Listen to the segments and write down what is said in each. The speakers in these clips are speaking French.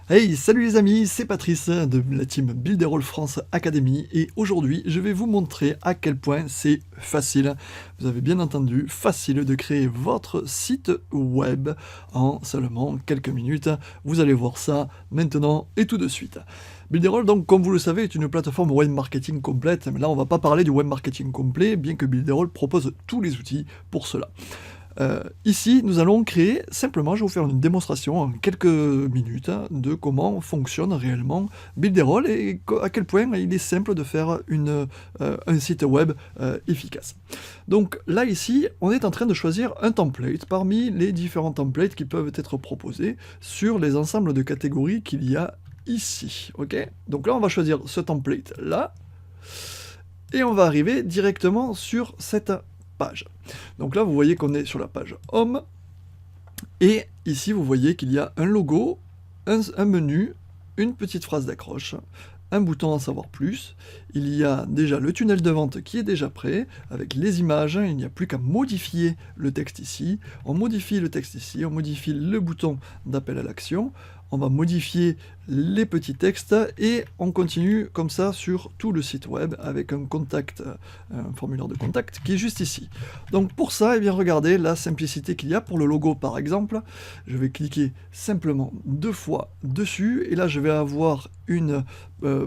Hey, salut les amis, c'est Patrice de la team Builderall France Academy et aujourd'hui je vais vous montrer à quel point c'est facile, vous avez bien entendu, facile de créer votre site web en seulement quelques minutes. Vous allez voir ça maintenant et tout de suite. Builderall, donc, comme vous le savez, est une plateforme web marketing complète, mais là on va pas parler du web marketing complet, bien que Builderall propose tous les outils pour cela. Ici, nous allons créer, simplement, je vais vous faire une démonstration en quelques minutes de comment fonctionne réellement Builderall et à quel point il est simple de faire un site web efficace. Donc là, ici, on est en train de choisir un template parmi les différents templates qui peuvent être proposés sur les ensembles de catégories qu'il y a ici. Ok, donc là, on va choisir ce template-là et on va arriver directement sur cette page. Donc là, vous voyez qu'on est sur la page Home, et ici, vous voyez qu'il y a un logo, un menu, une petite phrase d'accroche, un bouton en savoir plus, il y a déjà le tunnel de vente qui est déjà prêt, avec les images, il n'y a plus qu'à modifier le texte ici, on modifie le texte ici, on modifie le bouton d'appel à l'action, on va modifier les petits textes et on continue comme ça sur tout le site web avec un formulaire de contact qui est juste ici. Donc pour ça, eh bien regardez la simplicité qu'il y a pour le logo par exemple. Je vais cliquer simplement 2 fois dessus et là je vais avoir une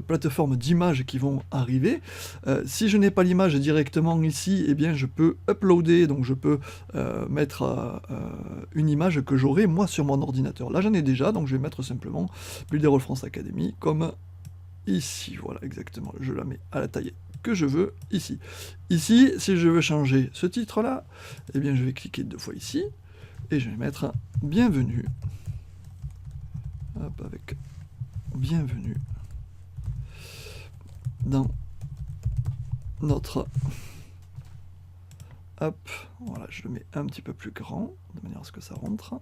plateforme d'images qui vont arriver. Si je n'ai pas l'image directement ici, eh bien je peux uploader, donc je peux mettre une image que j'aurai moi sur mon ordinateur. Là j'en ai déjà, donc je vais mettre simplement Builderall France Academy comme ici, voilà exactement, je la mets à la taille que je veux ici. Ici, si je veux changer ce titre là, eh bien je vais cliquer 2 fois ici et je vais mettre bienvenue. Hop, avec bienvenue dans notre... Hop, voilà, je le mets un petit peu plus grand, de manière à ce que ça rentre.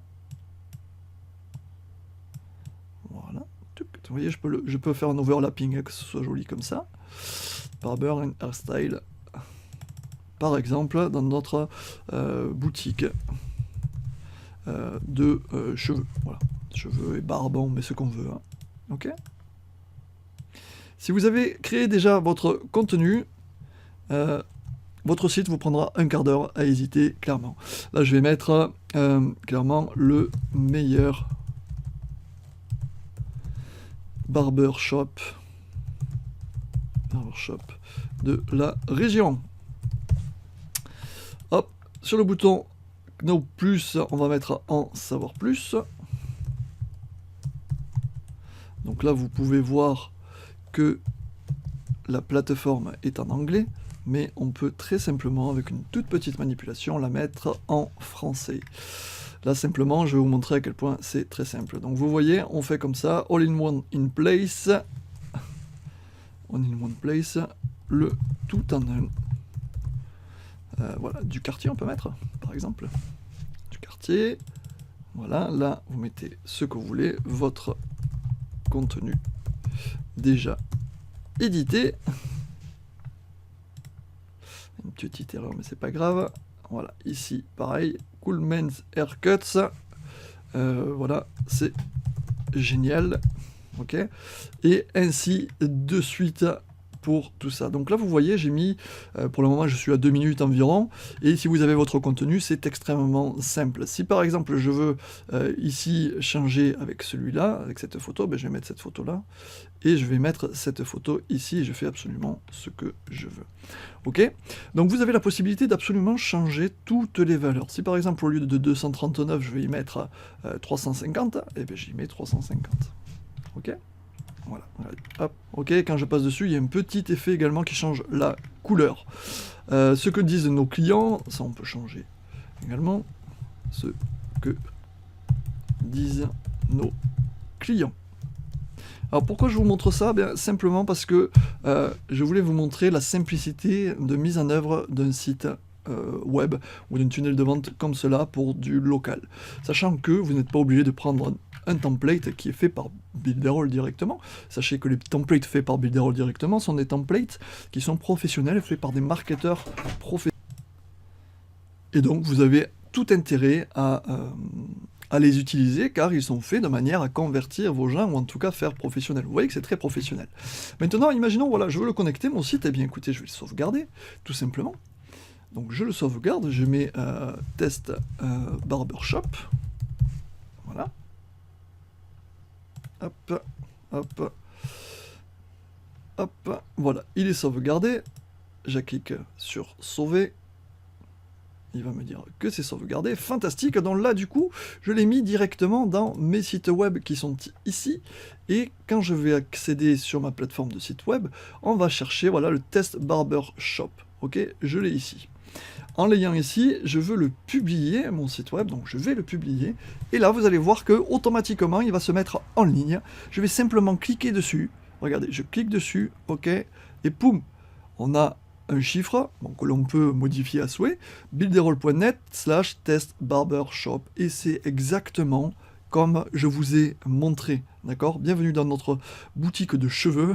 Voilà. Vous voyez, je peux faire un overlapping, que ce soit joli comme ça. Barber and Hairstyle, par exemple, dans notre boutique de cheveux. Voilà, cheveux et barbe, on met ce qu'on veut. Hein. Ok. Si vous avez créé déjà votre contenu, votre site vous prendra un quart d'heure à hésiter, clairement. Là, je vais mettre clairement le meilleur barbershop de la région. Hop, sur le bouton Know plus, on va mettre en savoir plus. Donc là, vous pouvez voir que la plateforme est en anglais, mais on peut très simplement, avec une toute petite manipulation, la mettre en français. Là, simplement, je vais vous montrer à quel point c'est très simple. Donc, vous voyez, on fait comme ça, all in one in place. All in one place, le tout en un. Voilà, du quartier, on peut mettre, par exemple. Du quartier. Voilà, là, vous mettez ce que vous voulez, votre contenu déjà édité. Une petite erreur, mais c'est pas grave. Voilà, ici, pareil, Cool Men's Haircuts. Voilà, c'est génial. Ok. Et ainsi de suite pour tout ça. Donc là, vous voyez, j'ai mis, pour le moment, je suis à 2 minutes environ. Et si vous avez votre contenu, c'est extrêmement simple. Si par exemple, je veux ici changer avec celui-là, avec cette photo, ben, je vais mettre cette photo-là. Et je vais mettre cette photo ici, et je fais absolument ce que je veux. Ok? Donc vous avez la possibilité d'absolument changer toutes les valeurs. Si par exemple, au lieu de 239, je vais y mettre 350, et bien j'y mets 350. Ok? Voilà. Hop. Ok, quand je passe dessus, il y a un petit effet également qui change la couleur. Ce que disent nos clients, ça on peut changer également. Ce que disent nos clients. Alors pourquoi je vous montre ça? Bien, simplement parce que je voulais vous montrer la simplicité de mise en œuvre d'un site web ou d'un tunnel de vente comme cela pour du local. Sachant que vous n'êtes pas obligé de prendre un template qui est fait par Builderall directement. Sachez que les templates faits par Builderall directement sont des templates qui sont professionnels, faits par des marketeurs professionnels. Et donc vous avez tout intérêt à à les utiliser car ils sont faits de manière à convertir vos gens ou en tout cas faire professionnel. Vous voyez que c'est très professionnel. Maintenant, imaginons, voilà, je veux le connecter, mon site, eh bien écoutez, je vais le sauvegarder, tout simplement. Donc je le sauvegarde, je mets test barbershop. Voilà. Hop, hop, hop. Voilà, il est sauvegardé. Je clique sur sauver. Il va me dire que c'est sauvegardé. Fantastique. Donc là, du coup, je l'ai mis directement dans mes sites web qui sont ici. Et quand je vais accéder sur ma plateforme de site web, on va chercher, voilà, le test barbershop. Ok, je l'ai ici. En l'ayant ici, je veux le publier, mon site web, donc je vais le publier. Et là, vous allez voir que automatiquement, il va se mettre en ligne. Je vais simplement cliquer dessus. Regardez, je clique dessus, ok, et poum, on a un chiffre que l'on peut modifier à souhait, builderall.net/test barbershop. Et c'est exactement comme je vous ai montré, d'accord? Bienvenue dans notre boutique de cheveux,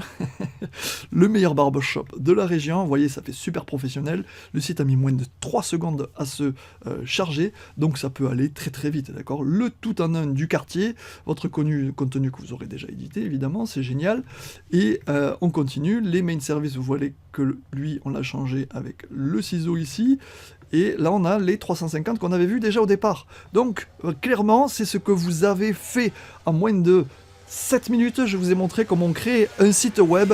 le meilleur barbershop de la région. Vous voyez, ça fait super professionnel. Le site a mis moins de 3 secondes à se charger, donc ça peut aller très très vite, d'accord? Le tout en un du quartier, votre contenu que vous aurez déjà édité, évidemment, c'est génial. Et on continue, les main services, vous voyez que lui, on l'a changé avec le ciseau ici. Et là, on a les 350 qu'on avait vus déjà au départ. Donc, clairement, c'est ce que vous avez fait en moins de 7 minutes. Je vous ai montré comment créer un site web.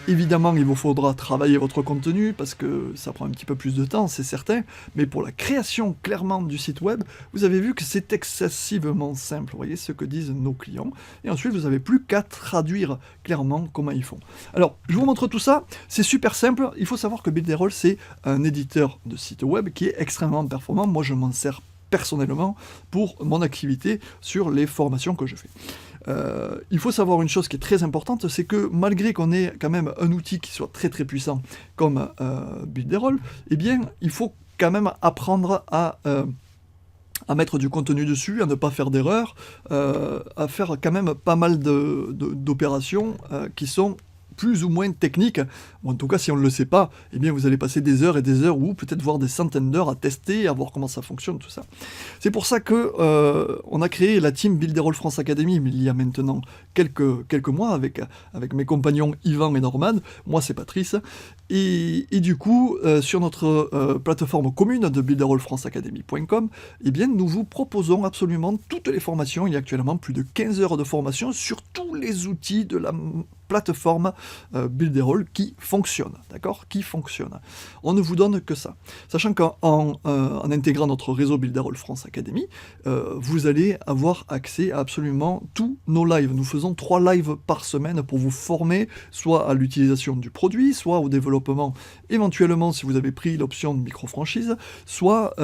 Évidemment, il vous faudra travailler votre contenu parce que ça prend un petit peu plus de temps, c'est certain. Mais pour la création, clairement, du site web, vous avez vu que c'est excessivement simple. Vous voyez ce que disent nos clients. Et ensuite, vous n'avez plus qu'à traduire clairement comment ils font. Alors, je vous montre tout ça. C'est super simple. Il faut savoir que Builderall, c'est un éditeur de site web qui est extrêmement performant. Moi, je m'en sers personnellement pour mon activité sur les formations que je fais. Il faut savoir une chose qui est très importante, c'est que malgré qu'on ait quand même un outil qui soit très très puissant comme Builderall, eh bien il faut quand même apprendre à mettre du contenu dessus, à ne pas faire d'erreurs, à faire quand même pas mal d'opérations qui sont plus ou moins techniques. Bon, en tout cas, si on ne le sait pas, eh bien vous allez passer des heures et des heures ou peut-être voir des centaines d'heures à tester, à voir comment ça fonctionne, tout ça. C'est pour ça que on a créé la team Builderall France Academy, mais il y a maintenant quelques mois avec mes compagnons Yvan et Norman. Moi, c'est Patrice. Et du coup, sur notre plateforme commune de builderallfranceacademy.com, eh bien, nous vous proposons absolument toutes les formations. Il y a actuellement plus de 15 heures de formation sur tous les outils de la plateforme Builderall qui fonctionne, d'accord? Qui fonctionne. On ne vous donne que ça. Sachant qu'en intégrant notre réseau Builderall France Academy, vous allez avoir accès à absolument tous nos lives. Nous faisons 3 lives par semaine pour vous former, soit à l'utilisation du produit, soit au développement, éventuellement si vous avez pris l'option de micro-franchise, soit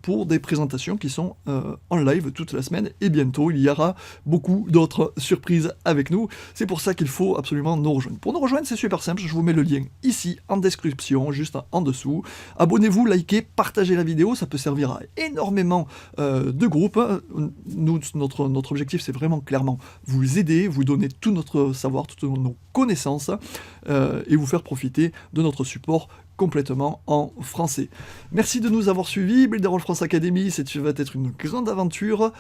pour des présentations qui sont en live toute la semaine. Et bientôt, il y aura beaucoup d'autres surprises avec nous. C'est pour ça qu'il faut absolument nous rejoindre. Pour nous rejoindre, c'est super simple, je vous mets le lien ici en description, juste en dessous. Abonnez-vous, likez, partagez la vidéo, ça peut servir à énormément de groupes. Nous, notre objectif, c'est vraiment clairement vous aider, vous donner tout notre savoir, toutes nos connaissances et vous faire profiter de notre support complètement en français. Merci de nous avoir suivis. Builderall France Academy, ça va être une grande aventure.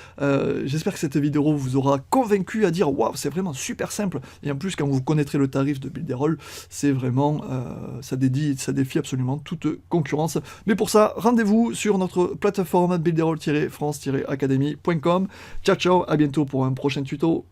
J'espère que cette vidéo vous aura convaincu à dire waouh, c'est vraiment super simple. Et en plus, quand vous connaîtrez le tarif de Builderall, c'est vraiment ça défie absolument toute concurrence. Mais pour ça, rendez-vous sur notre plateforme builderall-france-academy.com. Ciao ciao, à bientôt pour un prochain tuto.